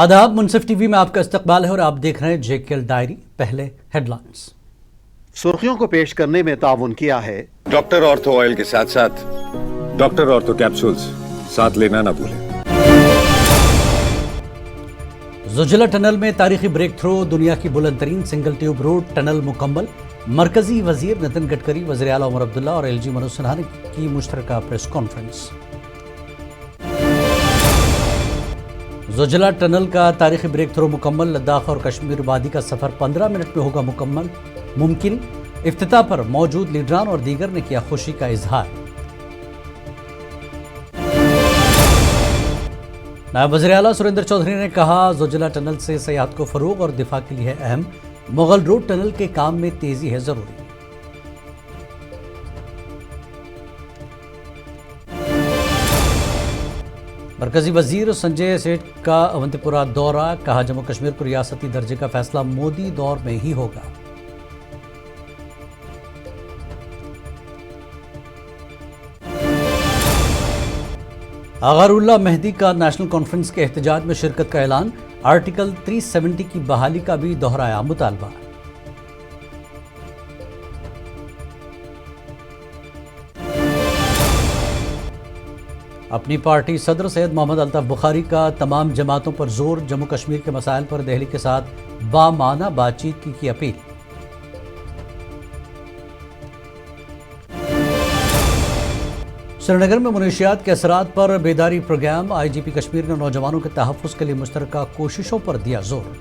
आदाब, मुनसिफ टीवी में आपका इस्तकबाल है और आप देख रहे हैं जेकेएल डायरी। पहले हेडलाइंस। सुर्खियों को पेश करने में ताउन किया है डॉक्टर ऑर्थो ऑयल के साथ साथ डॉक्टर ऑर्थो कैप्सूल्स साथ लेना ना भूलें। ज़ोजिला टनल में तारीखी ब्रेक थ्रू, दुनिया की बुलंद तरीन सिंगल ट्यूब रोड टनल मुकम्मल। मरकजी वजीर नितिन गडकरी, वज़ीर आला उमर अब्दुल्ला और एलजी मनोज सिन्हा ने की मुश्तरका प्रेस कॉन्फ्रेंस। ज़ोजिला टनल का तारीखी ब्रेक थ्रू मुकम्मल। लद्दाख और कश्मीर वादी का सफर 15 मिनट में होगा मुमकिन। इफ्तिताह पर मौजूद लीडरान और दीगर ने किया खुशी का इजहार। नायब वज़ीर आला सुरेंद्र चौधरी ने कहा, ज़ोजिला टनल से सयाहत को फरोग और दिफा के लिए अहम। मुगल रोड टनल के काम में तेजी है जरूरी। मरकजी वजीर संजय सेठ का अवंतीपुरा दौरा, कहा जम्मू कश्मीर को रियासती दर्जे का फैसला मोदी दौर में ही होगा। अगरुल्लाह मेहदी का नेशनल कॉन्फ्रेंस के एहतजाज में शिरकत का ऐलान। आर्टिकल 370 की बहाली का भी दोहराया मुतालबा। अपनी पार्टी सदर सैयद मोहम्मद अल्ताफ बुखारी का तमाम जमातों पर जोर, जम्मू कश्मीर के मसाइल पर दिल्ली के साथ बामाना बातचीत की अपील। श्रीनगर में मुनशियात के असरात पर बेदारी प्रोग्राम। आईजीपी कश्मीर ने नौजवानों के तहफ़्फ़ुज़ के लिए मुश्तरका कोशिशों पर दिया जोर।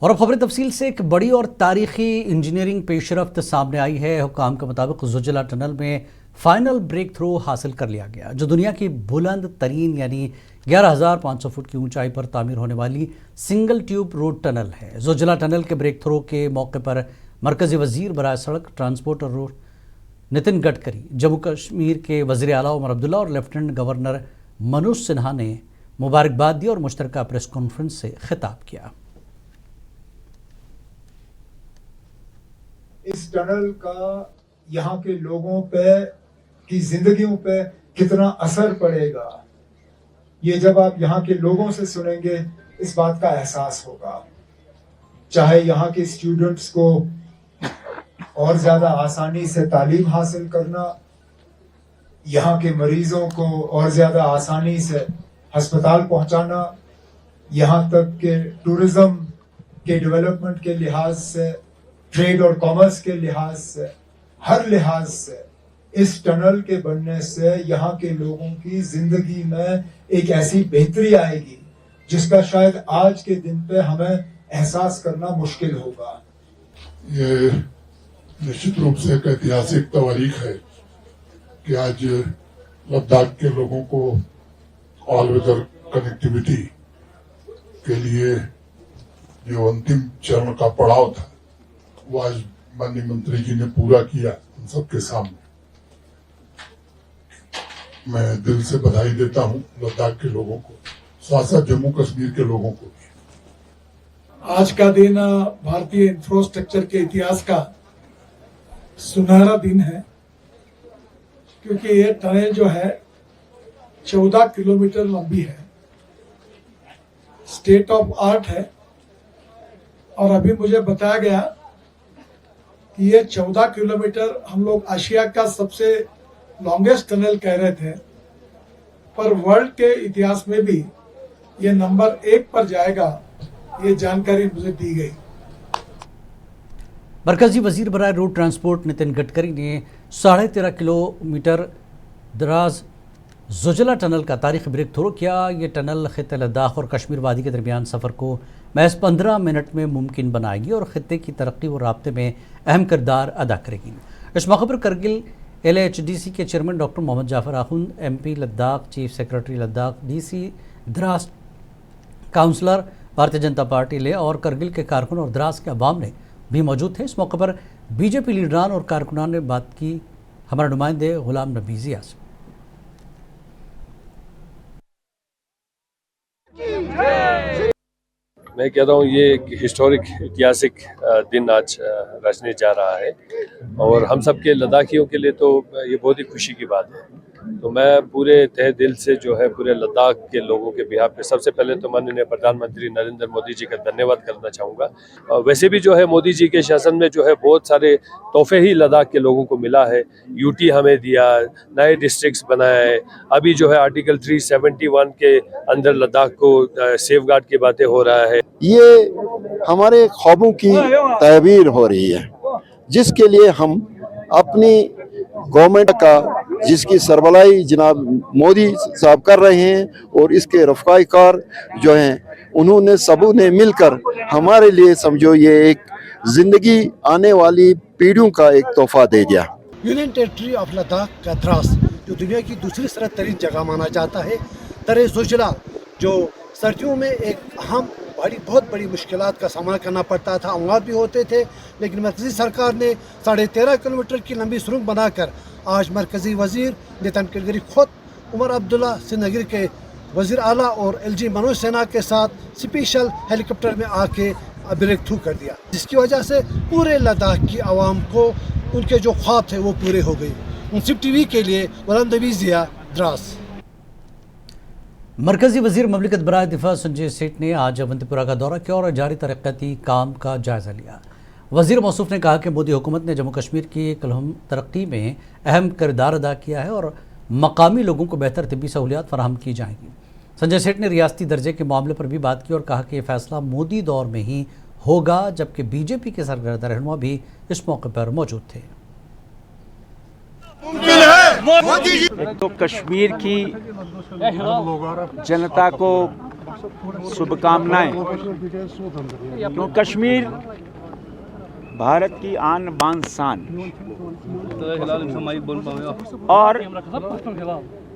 और अब खबरें तफसील से। एक बड़ी और तारीखी इंजीनियरिंग पेशरफ्त सामने आई है। हुकाम के मुताबिक ज़ोजिला टनल में फाइनल ब्रेक थ्रू हासिल कर लिया गया, जो दुनिया की बुलंद तरीन यानी 11,500 फुट की ऊंचाई पर तामीर होने वाली सिंगल ट्यूब रोड टनल है। ज़ोजिला टनल के ब्रेक थ्रू के मौके पर मरकजी वजीर बराए सड़क ट्रांसपोर्ट और रोड नितिन गडकरी, जम्मू कश्मीर के वज़ीर आला उमर अब्दुल्ला और लेफ्टिनेंट गवर्नर मनोज सिन्हा ने मुबारकबाद दी और मुश्तरका प्रेस कॉन्फ्रेंस से खिताब किया। इस टनल का यहाँ के लोगों पे की जिंदगियों पे कितना असर पड़ेगा, ये जब आप यहाँ के लोगों से सुनेंगे इस बात का एहसास होगा। चाहे यहाँ के स्टूडेंट्स को और ज्यादा आसानी से तालीम हासिल करना, यहाँ के मरीजों को और ज्यादा आसानी से अस्पताल पहुंचाना, यहाँ तक के टूरिज्म के डेवलपमेंट के लिहाज से, ट्रेड और कॉमर्स के लिहाज से, हर लिहाज से इस टनल के बनने से यहाँ के लोगों की जिंदगी में एक ऐसी बेहतरी आएगी जिसका शायद आज के दिन पे हमें एहसास करना मुश्किल होगा। ये निश्चित रूप से एक ऐतिहासिक तवारीख है कि आज लद्दाख के लोगों को ऑल वेदर कनेक्टिविटी के लिए जो अंतिम चरण का पड़ाव था वो आज माननीय मंत्री जी ने पूरा किया उन सबके सामने। मैं दिल से बधाई देता हूं लद्दाख के लोगों को, साथ साथ जम्मू कश्मीर के लोगों को भी। आज का दिन भारतीय इंफ्रास्ट्रक्चर के इतिहास का सुनहरा दिन है, क्योंकि ये टनल जो है 14 किलोमीटर लंबी है, स्टेट ऑफ आर्ट है। और अभी मुझे बताया गया कि ये 14 किलोमीटर हम लोग एशिया का सबसे लॉन्गेस्ट टनल कह रहे थे, पर वर्ल्ड के इतिहास में भी ये नंबर 1 पर जाएगा, ये जानकारी मुझे दी गई। मरकजी वजीर बराए रोड ट्रांसपोर्ट नितिन गडकरी ने 13.5 किलोमीटर दराज ज़ोजिला टनल का तारीखी ब्रेक थ्रू किया। ये टनल खित्ते लद्दाख और कश्मीर वादी के दरमियान सफ़र को महज 15 मिनट में मुमकिन बनाएगी और खित्ते की तरक्की और राब्ते में अहम किरदार अदा करेगी। इस मौके पर करगिल LHDC के chairman doctor Mohammad Jafar Akhund, MP Ladakh, chief secretary Ladakh, DC Dras, councillor Bharatiya Janata party ले और करगिल के कारकुन और द्रास के अवाम ने भी मौजूद थे। इस मौके पर BJP लीडरान और कारकुनान ने बात की। हमारे नुमाइंदे गुलाम नबी जिया से। मैं कहता हूँ ये एक हिस्टोरिक ऐतिहासिक दिन आज रचने जा रहा है और हम सब के लद्दाखियों के लिए तो ये बहुत ही खुशी की बात है। तो मैं पूरे तहे दिल से जो है पूरे लद्दाख के लोगों के बिहाफ पे सबसे पहले तो माननीय प्रधानमंत्री नरेंद्र मोदी जी का धन्यवाद करना चाहूँगा। वैसे भी जो है मोदी जी के शासन में जो है बहुत सारे तोहफे ही लद्दाख के लोगों को मिला है। यूटी हमें दिया, नए डिस्ट्रिक्ट्स बनाए, अभी जो है आर्टिकल 371 के अंदर लद्दाख को सेफगार्ड की बातें हो रहा है। ये हमारे ख्वाबों की तहबीर हो रही है, जिसके लिए हम अपनी गवर्नमेंट का जिसकी सरबराही जनाब मोदी साहब कर रहे हैं और इसके रफ़ाई कार जो हैं उन्होंने सबों ने मिलकर हमारे लिए समझो ये एक जिंदगी आने वाली पीढ़ियों का एक तोहफा दे दिया। यूनियन टेरिटरी ऑफ लद्दाख का द्रास जो दुनिया की दूसरी सरहद तरीन जगह माना जाता है, तरे जोजिला जो सर्दियों में एक अहम बहुत बड़ी मुश्किलात का सामना करना पड़ता था, अमवात भी होते थे, लेकिन मरकज़ी सरकार ने 13.5 किलोमीटर की लंबी सुरंग बनाकर आज मरकज़ी वज़ीर नितिन गडकरी खुद उमर अब्दुल्ला श्रीनगर के वज़ीर आला और LG मनोज सिन्हा के साथ स्पेशल हेलीकॉप्टर में आके ब्रेक थ्रू कर दिया, जिसकी वजह से पूरे लद्दाख की आवाम को उनके जो ख्वाब थे वो पूरे हो गए। मुंसिफ TV के लिए बुलंद ज़िया, द्रास। मरकजी वजीर ममलिकत बराए दिफा संजय सेठ ने आज अवंतीपुरा का दौरा किया और जारी तरक्याती काम का जायजा लिया। वजीर मौसूफ ने कहा कि मोदी हुकूमत ने जम्मू कश्मीर की कलहम तरक्की में अहम किरदार अदा किया है और मकामी लोगों को बेहतर तिब्बी सहूलियात फराहम की जाएंगी। संजय सेठ ने रियासती दर्जे के मामले पर भी बात की और कहा कि यह फैसला मोदी दौर में ही होगा, जबकि बीजेपी के सरगर्दा रहनुमा भी इस मौके पर मौजूद थे। एक तो कश्मीर की जनता को शुभकामनाएं, क्यों कश्मीर भारत की आन बान शान। और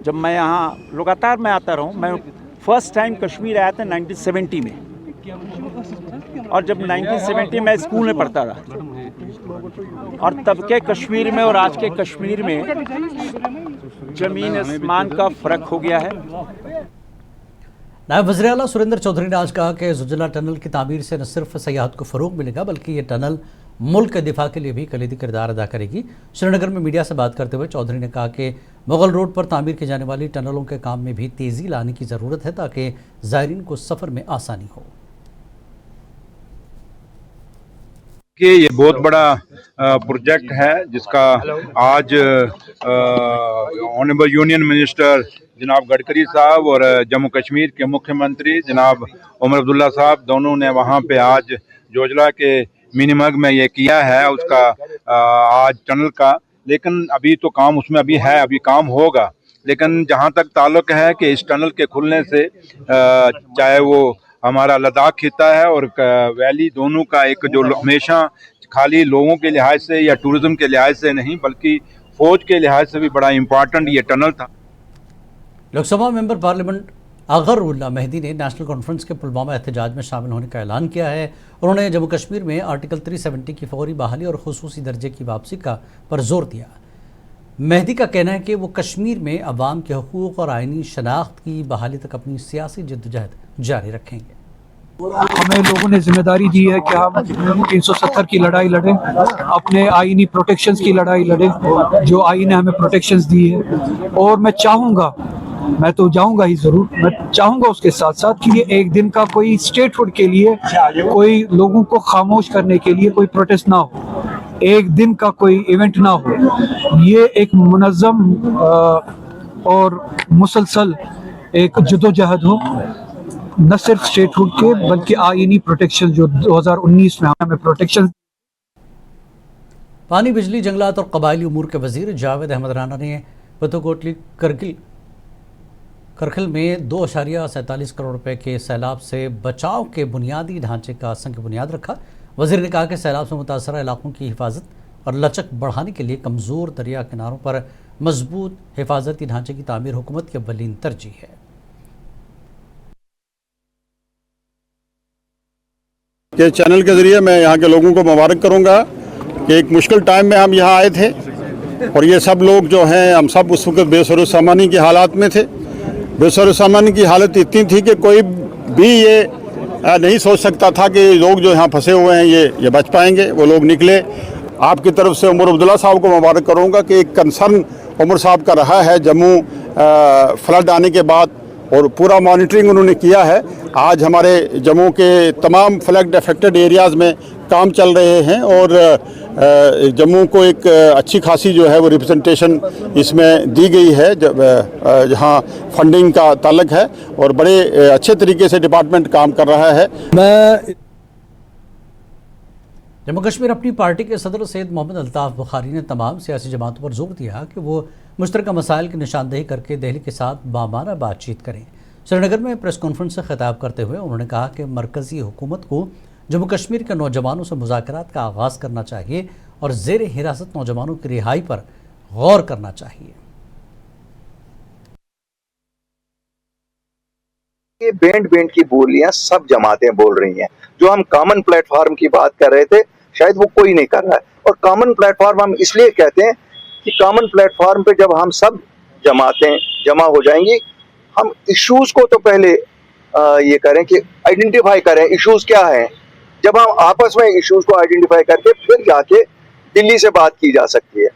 जब मैं यहाँ लगातार मैं आता रहा हूँ, मैं फर्स्ट टाइम कश्मीर आया था 1970 में, और जब 1970 में स्कूल में पढ़ता था, और तब के कश्मीर में और आज के कश्मीर में जमीन आसमान का फर्क हो गया है। नायब वज़ीर आला सुरेंद्र चौधरी ने आज कहा कि ज़ोजिला टनल की तामीर से न सिर्फ सयाहत को फ़रोग़ मिलेगा, बल्कि ये टनल मुल्क के दिफा के लिए भी कलीदी किरदार अदा करेगी। श्रीनगर में मीडिया से बात करते हुए चौधरी ने कहा कि मुगल रोड पर तामीर की जाने वाली टनलों के काम में भी तेज़ी लाने की ज़रूरत है, ताकि ज़ायरीन को सफ़र में आसानी हो। कि ये बहुत बड़ा प्रोजेक्ट है, जिसका आज ऑनरेबल यूनियन मिनिस्टर जनाब गडकरी साहब और जम्मू कश्मीर के मुख्यमंत्री जनाब उमर अब्दुल्ला साहब दोनों ने वहाँ पे आज जोजिला के मिनीमग में ये किया है उसका आज टनल का। लेकिन अभी तो काम उसमें अभी है, अभी काम होगा। लेकिन जहाँ तक ताल्लुक है कि इस टनल के खुलने से चाहे वो हमारा लद्दाख खिता है और वैली, दोनों का एक जो हमेशा खाली लोगों के लिहाज से या टूरिज्म के लिहाज से नहीं बल्कि फौज के लिहाज से भी बड़ा इम्पोर्टेंट ये टनल था। लोकसभा मेंबर पार्लियामेंट अगरुल्ला मेहदी ने नेशनल कॉन्फ्रेंस के पुलवामा एहतजाज में शामिल होने का ऐलान किया है। उन्होंने जम्मू कश्मीर में आर्टिकल 370 की फौरी बहाली और खुसूसी दर्जे की वापसी का पर जोर दिया। मेहदी का कहना है कि वो कश्मीर में अवाम के हकूक़ और आइनी शनाख्त की बहाली तक अपनी सियासी जद्दोजहद जारी रखेंगे। हमें लोगों ने जिम्मेदारी दी है कि हम 370 की लड़ाई लड़ें, अपने आइनी प्रोटेक्शंस की लड़ाई लड़ें, जो आइन ने हमें प्रोटेक्शंस दी है। और मैं चाहूँगा, मैं तो जाऊंगा ही ज़रूर, मैं चाहूँगा उसके साथ साथ कि ये एक दिन का कोई स्टेटहुड के लिए, कोई लोगों को खामोश करने के लिए कोई प्रोटेस्ट ना हो, एक दिन का कोई इवेंट ना हो। ये एक मुनज़्ज़म और मुसलसल एक जदोजहद हो, न सिर्फ स्टेटहुड के बल्कि आईनी प्रोटेक्शन जो 2019 में हमें प्रोटेक्शन। पानी, बिजली, जंगलात और कबायली उमूर के वजीर जावेद अहमद राना ने पतोकोटली करखिल में 2.47 करोड़ रुपए के सैलाब से बचाव के बुनियादी ढांचे का संग बुनियाद रखा। वजीर ने कहा कि सैलाब से मुतासरा इलाकों की हिफाजत और लचक बढ़ाने के लिए कमज़ोर दरिया किनारों पर मजबूत हिफाजती ढांचे की तामीर हुकूमत की अव्वलीन तरजीह है। के चैनल के ज़रिए मैं यहाँ के लोगों को मुबारक करूँगा कि एक मुश्किल टाइम में हम यहाँ आए थे और ये सब लोग जो हैं, हम सब उस वक्त बेसर सामानी की हालात में थे। बेसर सामानी की हालत इतनी थी कि कोई भी ये नहीं सोच सकता था कि लोग जो यहाँ फंसे हुए हैं ये बच पाएंगे। वो लोग निकले। आपकी तरफ से उमर अब्दुल्ला साहब को मुबारक करूँगा कि एक कंसर्न उमर साहब का रहा है जम्मू फ्लड आने के बाद, और पूरा मॉनिटरिंग उन्होंने किया है। आज हमारे जम्मू के तमाम फ्लड अफेक्टेड एरियाज़ में काम चल रहे हैं और जम्मू को एक अच्छी खासी जो है वो रिप्रेजेंटेशन इसमें दी गई है जहाँ फंडिंग का ताल्लुक है, और बड़े अच्छे तरीके से डिपार्टमेंट काम कर रहा है। जम्मू कश्मीर अपनी पार्टी के सदर सैयद मोहम्मद अल्ताफ़ बुखारी ने तमाम सियासी जमातों पर जोर दिया कि वो मुश्तरका मसाइल की निशानदेही करके दिल्ली के साथ बामाना बातचीत करें। श्रीनगर में प्रेस कॉन्फ्रेंस से खिताब करते हुए उन्होंने कहा कि मरकज़ी हुकूमत को जम्मू कश्मीर के नौजवानों से मुज़ाकरात का आगाज़ करना चाहिए और ज़ेर हिरासत नौजवानों की रिहाई पर गौर करना चाहिए। ये बैंड की बोलियां सब जमातें बोल रही हैं। जो हम कॉमन प्लेटफॉर्म की बात कर रहे थे, शायद वो कोई नहीं कर रहा है। और कॉमन प्लेटफॉर्म हम इसलिए कहते हैं कि कॉमन प्लेटफॉर्म पे जब हम सब जमातें जमा हो जाएंगी, हम इश्यूज को तो पहले ये करें कि आइडेंटिफाई करें इश्यूज क्या हैं। जब हम आपस में इश्यूज को आइडेंटिफाई करके फिर जाके दिल्ली से बात की जा सकती है।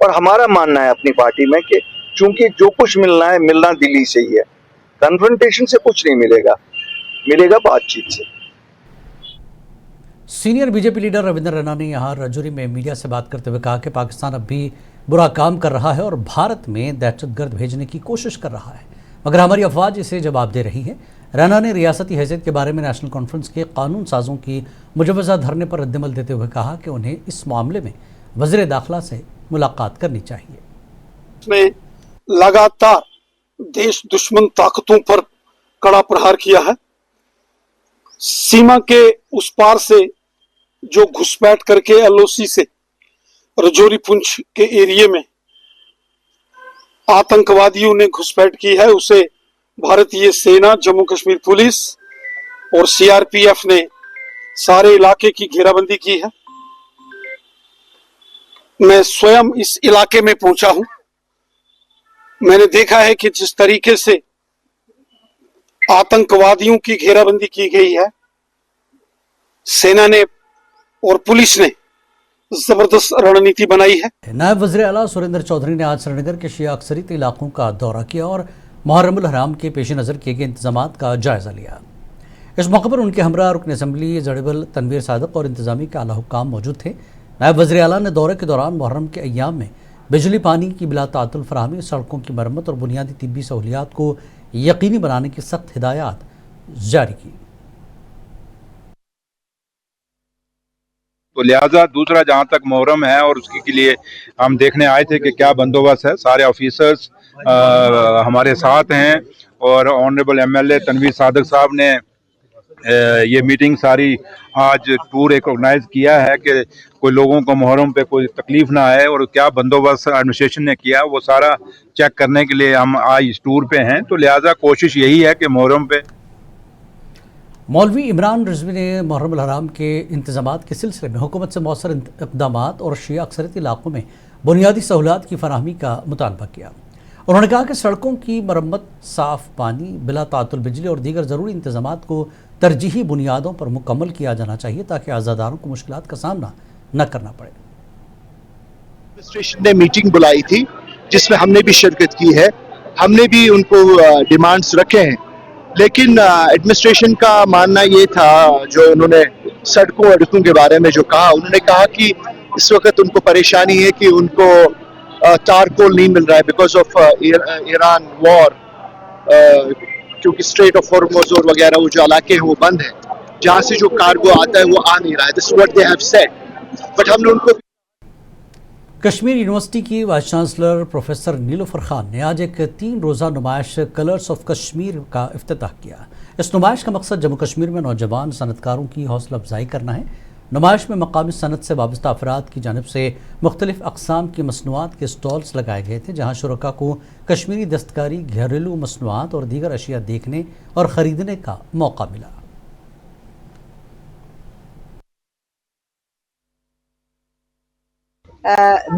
और हमारा मानना है अपनी पार्टी में कि चूंकि जो कुछ मिलना है मिलना दिल्ली से ही है। कन्फ्रंटेशन से कुछ नहीं मिलेगा, मिलेगा बातचीत से। Senior BJP leader Ravindra Raina ने यहाँ रजौरी में मीडिया से बात करते हुए कहा कि पाकिस्तान अब भी बुरा काम कर रहा है और भारत में दहशतगर्द भेजने की कोशिश कर रहा है, मगर हमारी अफवाज इसे जवाब दे रही है। रैना ने रियासती हैसियत के बारे में नेशनल कॉन्फ्रेंस के कानून साजों की मुजवजा धरने पर रद्दमल देते हुए कहा कि उन्हें इस मामले में वज़ीर दाखिला से मुलाकात करनी चाहिए। इसमें लगातार देश दुश्मन ताकतों पर कड़ा प्रहार किया है। सीमा के उस पार से जो घुसपैठ करके एलओसी से रजौरी पुंछ के एरिया में आतंकवादियों ने घुसपैठ की है, उसे भारतीय सेना, जम्मू कश्मीर पुलिस और सीआरपीएफ ने सारे इलाके की घेराबंदी की है। मैं स्वयं इस इलाके में पहुंचा हूं। मैंने देखा है कि जिस तरीके से आतंकवादियों की घेराबंदी की गई है, सेना ने और पुलिस ने जबरदस्त रणनीति बनाई है। नायब वज़ीर आला सुरेंद्र चौधरी ने आज श्रीनगर के शिया अक्सरियती इलाकों का दौरा किया और मुहर्रमुल हराम के पेश नज़र किए गए इंतजामात का जायजा लिया। इस मौके पर उनके हमरा रुकन असम्बली जड़बल तनवीर सादक और इंतजामी के आला हुक्काम मौजूद थे। नायब वज़ीर आला ने दौरे के दौरान मुहर्रम के अय्याम में बिजली पानी की बिला तातुल फराहमी, सड़कों की मरम्मत और बुनियादी तिब्बी सहूलियात को यकीनी बनाने की सख्त हिदायत जारी की। तो लिहाजा दूसरा जहां तक मुहर्रम है और उसके के लिए हम देखने आए थे कि क्या बंदोबस्त है। सारे ऑफिसर्स हमारे साथ हैं और ऑनरेबल एमएलए तनवीर सादक साहब ने ये मीटिंग सारी आज टूर एक ऑर्गेनाइज किया है कि कोई लोगों को मुहर्रम पे कोई तकलीफ ना आए और क्या बंदोबस्त एडमिनिस्ट्रेशन ने किया वो सारा चेक करने के लिए हम आज इस टूर पे हैं। तो लिहाजा कोशिश यही है कि मुहर्रम पे मौलवी इमरान रिजवी ने मुहर्रम हराम के इंतजामात के सिलसिले में हुकूमत से मौसर इक़दामात और शिया अक्सरियती इलाकों में बुनियादी सहूलियात की फराहमी का मुतालबा किया। उन्होंने कहा कि सड़कों की मरम्मत, साफ पानी, बिला तातुल बिजली और दीगर ज़रूरी इंतजामात को तरजीही बुनियादों पर मुकम्मल किया जाना चाहिए ताकि आज़ादारों को मुश्किलात का सामना न करना पड़े। एडमिनिस्ट्रेशन ने मीटिंग बुलाई थी जिसमें हमने भी शिरकत की है। हमने भी उनको डिमांड्स रखे हैं, लेकिन एडमिनिस्ट्रेशन का मानना ये था, जो उन्होंने सड़कों अड़कों के बारे में जो कहा, उन्होंने कहा कि इस वक्त उनको परेशानी है कि उनको चारकोल नहीं मिल रहा है बिकॉज ऑफ ईरान वॉर, क्योंकि स्ट्रेट ऑफ हॉर्मुज़ और वगैरह वो जो इलाके हैं वो बंद है, जहाँ से जो कार्गो आता है वो आ नहीं रहा है। This what they have said, but हमने उनको। कश्मीर यूनिवर्सिटी की vice chancellor professor Nilofar Khan ने आज एक 3 रोज़ा नुमाइश कलर्स ऑफ कश्मीर का इफ्तिताह किया। इस नुमाइश का मकसद जम्मू कश्मीर में नौजवान सनतकारों की हौसला अफजाई करना है। नुमाइश में मकामी सनत से वाबस्ता अफराद की जानिब से मुख्तलिफ अक़साम की मसनूआत के स्टॉल्स लगाए गए थे, जहाँ शुरका को कश्मीरी दस्तकारी, घरेलू मसनूआत और दीगर अशिया देखने और ख़रीदने का मौका मिला।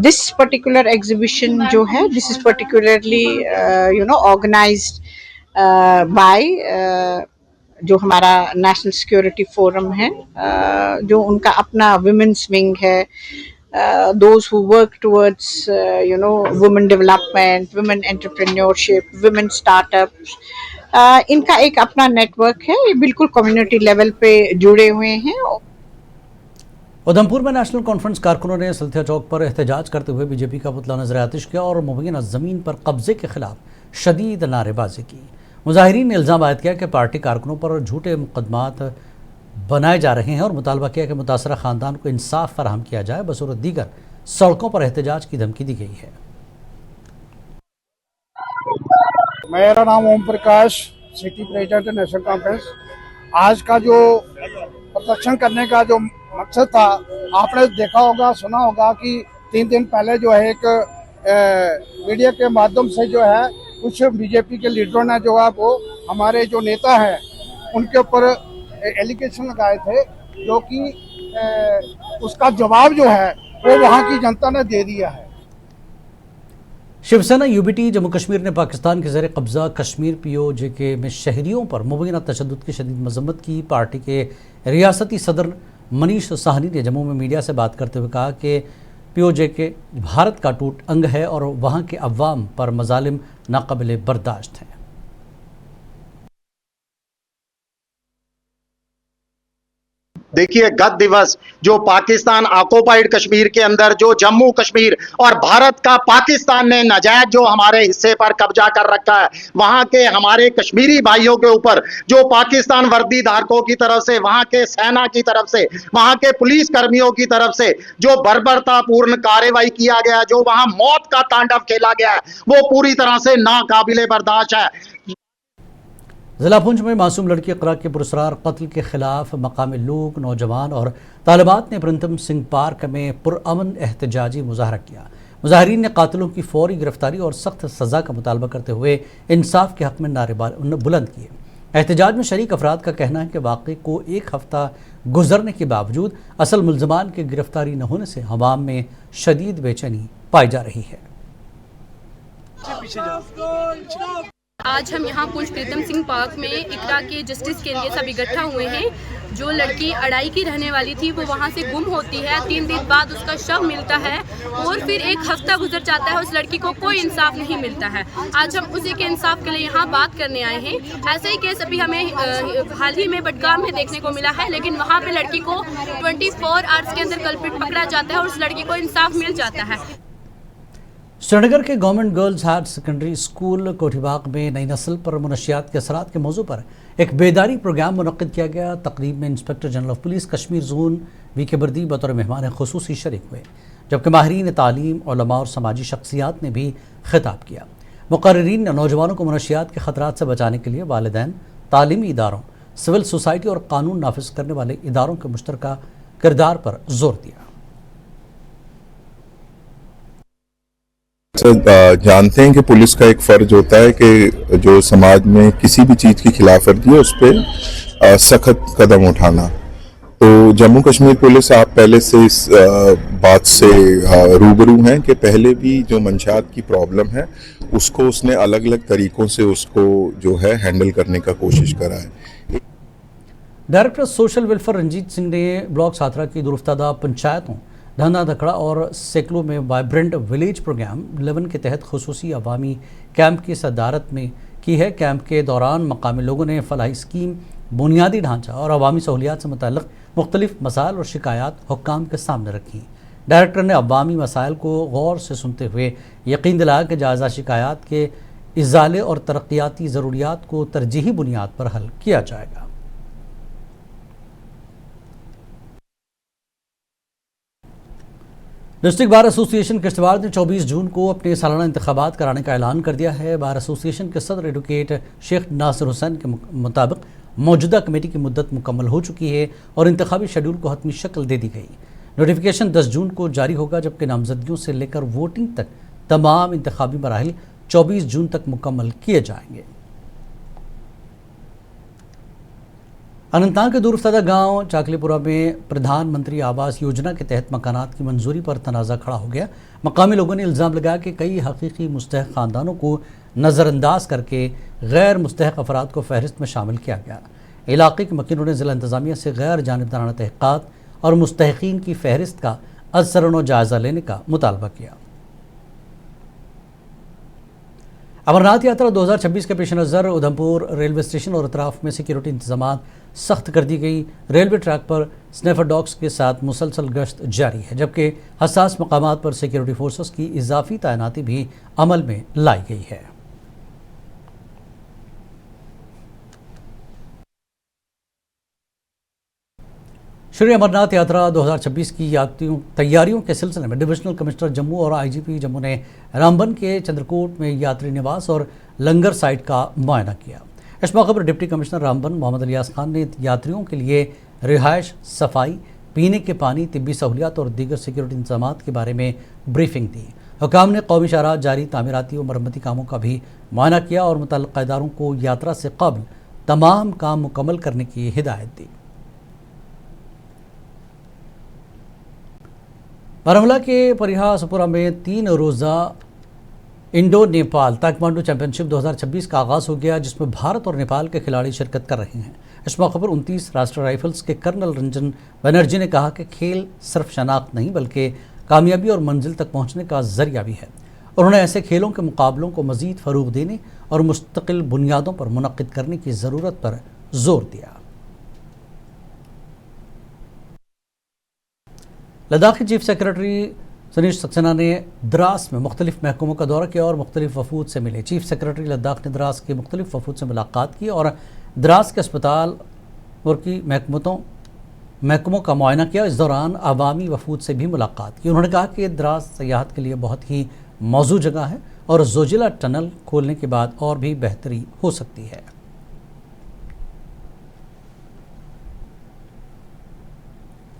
This particular exhibition जो है, this is particularly organized by जो हमारा नेशनल सिक्योरिटी फोरम है, जो उनका अपना विमेंस विंग है, those who work towards women development, women entrepreneurship, women startups, इनका एक अपना नेटवर्क है। ये बिल्कुल कम्युनिटी लेवल पे जुड़े हुए हैं। उधमपुर में नेशनल कॉन्फ्रेंस कारकुनों ने सल्थिया चौक पर एहतजाज करते हुए बीजेपी का पुतला नजर आतिश किया और मुबैना ज़मीन पर कब्जे के खिलाफ शदीद नारेबाजी की। मुजाहिरीन ने इल्ज़ाम आयद किया कि पार्टी कारकुनों पर झूठे मुकदमात बनाए जा रहे हैं और मुतालबा किया कि मुतासरा ख़ानदान को इंसाफ फराहम किया जाए। बसूरत दीगर सड़कों पर एहतजाज की धमकी दी गई है। मेरा नाम Om Prakash, city president national conference. आज का जो प्रदर्शन करने का जो मकसद था, आपने देखा होगा, सुना होगा कि 3 दिन पहले जो है एक मीडिया के माध्यम से जो है कुछ बीजेपी के लीडरों ने जो है वो हमारे जो नेता हैं उनके ऊपर एलिगेशन लगाए थे, जो कि उसका जवाब जो है वो वहाँ की जनता ने दे दिया है। शिवसेना यूबीटी जम्मू कश्मीर ने पाकिस्तान के ज़ेर कब्ज़ा कश्मीर POJK में शहरियों पर मुबैना तशद्दुद की शदीद मजम्मत की। पार्टी के रियासती सदर मनीष साहनी ने जम्मू में मीडिया से बात करते हुए कहा कि POJK भारत का टूट अंग है और वहाँ के अवाम पर मजालिम नाकाबिले बर्दाश्त हैं। देखिए, गत दिवस जो पाकिस्तान ऑक्युपाइड कश्मीर के अंदर जो जम्मू कश्मीर और भारत का पाकिस्तान ने नाजायज जो हमारे हिस्से पर कब्जा कर रखा है, वहां के हमारे कश्मीरी भाइयों के ऊपर जो पाकिस्तान वर्दी धारकों की तरफ से, वहां के सेना की तरफ से, वहां के पुलिस कर्मियों की तरफ से जो बर्बरतापूर्ण कार्रवाई किया गया, जो वहां मौत का तांडव खेला गया है, वो पूरी तरह से नाकाबिले बर्दाश्त है। ज़िला पुंछ में मासूम लड़की इक़रा के पुरस्रार कत्ल के खिलाफ मकामी लोग, नौजवान और तालिबात ने प्रिंतम सिंह पार्क में पुरअमन एहतजाजी मुजाहरा किया। मुजाहिरीन ने कातिलों की फौरी गिरफ्तारी और सख्त सज़ा का मुतालबा करते हुए इंसाफ के हक़ में नारे बुलंद किए। एहतजाज में शरीक अफराद का कहना है कि वाक़े को 1 हफ़्ता गुजरने के बावजूद असल मुल्ज़मान की गिरफ्तारी न होने से अवाम में शदीद बेचैनी पाई जा रही है। आज हम यहाँ पुंछ प्रीतम सिंह पार्क में इकरा के जस्टिस के लिए सब इकट्ठा हुए हैं। जो लड़की अड़ाई की रहने वाली थी वो वहाँ से गुम होती है, 3 दिन बाद उसका शव मिलता है और फिर 1 हफ्ता गुजर जाता है, उस लड़की को कोई इंसाफ नहीं मिलता है। आज हम उसी के इंसाफ के लिए यहाँ बात करने आए हैं। ऐसे ही केस अभी हमें हाल ही में बडगाम में देखने को मिला है, लेकिन वहाँ पे लड़की को 24 आवर्स के अंदर कल्प्रिट पकड़ा जाता है और उस लड़की को इंसाफ मिल जाता है। श्रीनगर के government girls higher secondary school Kothibagh में नई नस्ल पर मनशियात के असरात के मौजू पर एक बेदारी प्रोग्राम मुनक्किद किया गया। तकरीब में inspector general of police Kashmir zone VK बर्दी बतौर मेहमान खुसूसी शरीक हुए, जबकि माहिरीन तालीम, उलमा और समाजी शख्सियात ने भी खिताब किया। मुकर्रिरीन ने नौजवानों को मनशियात के खतरात से बचाने के लिए वालिदैन, तालीमी इदारों, सिविल सोसाइटी और कानून नाफिज करने वाले इदारों के मुश्तरका किरदार पर जोर दिया। जानते हैं कि पुलिस का एक फर्ज होता है कि जो समाज में किसी भी चीज़ की खिलाफवर्जी है उस पर सख्त कदम उठाना। तो जम्मू कश्मीर पुलिस आप पहले से इस बात से रूबरू हैं कि पहले भी जो मंशात की प्रॉब्लम है उसको उसने अलग अलग तरीकों से उसको जो है हैंडल करने का कोशिश करा है। Director social welfare Ranjit Singh ने ब्लॉक साथरा की दुरुफ्तादा पंचायतों धंधा दखड़ा और सेकलों में वाइब्रेंट विलेज प्रोग्राम 11 के तहत खुसूसी अवामी कैंप की सदारत में की है। कैंप के दौरान मकामी लोगों ने फलाही स्कीम, बुनियादी ढांचा और अवामी सहूलियात से मुताल्लिक़ मुख्तलिफ मसाइल और शिकायत हुक्काम के सामने रखी। डायरेक्टर ने अवामी मसाइल को गौर से सुनते हुए यकीन दिलाया कि जायज़ा शिकायत के इजाले और तरक्याती ज़रूरियात को तरजीही बुनियाद पर हल किया जाएगा। डिस्ट्रिक्ट बार एसोसिएशन किश्तवाड़ ने 24 जून को अपने सालाना इंतखाबात कराने का ऐलान कर दिया है। बार एसोसिएशन के सदर एडवोकेट शेख नासिर हुसैन के मुताबिक मौजूदा कमेटी की मुद्दत मुकम्मल हो चुकी है और इंतखाबी शेड्यूल को हतमी शक्ल दे दी गई। नोटिफिकेशन 10 जून को जारी होगा, जबकि नामजदगियों से लेकर वोटिंग तक तमाम इंतखाबी मराहिल 24 जून तक मुकम्मल किए जाएंगे। अनंतनाग के दूरफ्तादा गांव चाकलीपुरा में प्रधानमंत्री आवास योजना के तहत मकानात की मंजूरी पर तनाज़ा खड़ा हो गया। मकामी लोगों ने इल्ज़ाम लगाया कि कई हकीकी मुस्तहक़ ख़ानदानों को नज़रअंदाज करके गैर मुस्तहक़ अफराद को फहरिस्त में शामिल किया गया। इलाके के मकीनों ने ज़िला इंतज़ामिया से गैर जानिबदाराना तहक़ीक़ात और मुस्तहिक़ीन की फहरिस्त का अज़सरनो जायज़ा लेने का मुतालबा किया। अमरनाथ यात्रा 2026 के पेश नज़र उधमपुर रेलवे स्टेशन और अतराफ में सिक्योरिटी इंतजामात सख्त कर दी गई। रेलवे ट्रैक पर स्नैफर डॉग्स के साथ मुसलसल गश्त जारी है, जबकि हसास मकामात पर सिक्योरिटी फोर्सेस की इजाफी तैनाती भी अमल में लाई गई है। श्री अमरनाथ यात्रा 2026 की तैयारियों के सिलसिले में डिविजनल कमिश्नर जम्मू और आईजीपी जम्मू ने रामबन के चंद्रकोट में यात्री निवास और लंगर साइट का मुआयना किया। इस मौके पर डिप्टी कमिश्नर रामबन मोहम्मद इलियास खान ने यात्रियों के लिए रिहाइश, सफाई, पीने के पानी, तिब्बी सहूलियात और दीगर सिक्योरिटी इंतजाम के बारे में ब्रीफिंग दी। हुकाम ने कौमी शाहराह जारी तामीराती और मरम्मती कामों का भी मुआयना किया और मुतल्लिक़ा इदारों को यात्रा से कबल तमाम काम मुकम्मल करने की हिदायत दी। बारामूला के परिहासपुरा में 3 रोज़ा इंडो नेपाल ताइक्वांडो चैंपियनशिप 2026 का आगाज़ हो गया, जिसमें भारत और नेपाल के खिलाड़ी शिरकत कर रहे हैं। इस मौके पर 29 राष्ट्रीय राइफल्स के कर्नल रंजन बनर्जी ने कहा कि खेल सिर्फ शनाख्त नहीं बल्कि कामयाबी और मंजिल तक पहुंचने का जरिया भी है। उन्होंने ऐसे खेलों के मुकाबलों को मज़ीद फ़रोग़ देने और मुस्तकिल बुनियादों पर मुनक़्क़िद करने की ज़रूरत पर जोर दिया। लद्दाख के चीफ सेक्रेटरी सनीश सक्सेना ने द्रास में मुख्तलिफ महकमों का दौरा किया और मुख्तलिफ वफूद से मिले। चीफ सेक्रेटरी लद्दाख ने द्रास के मुख्तलिफ वफूद से मुलाकात की और द्रास के अस्पताल और की महकमों का मुआयना किया। इस दौरान अवामी वफूद से भी मुलाकात की। उन्होंने कहा कि द्रास सयाहत के लिए बहुत ही मौजूद जगह है और जोजिला टनल खोलने के बाद और भी बेहतरी हो सकती है।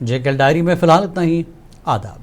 जेकेएल डायरी में फ़िलहाल इतना ही। आदाब।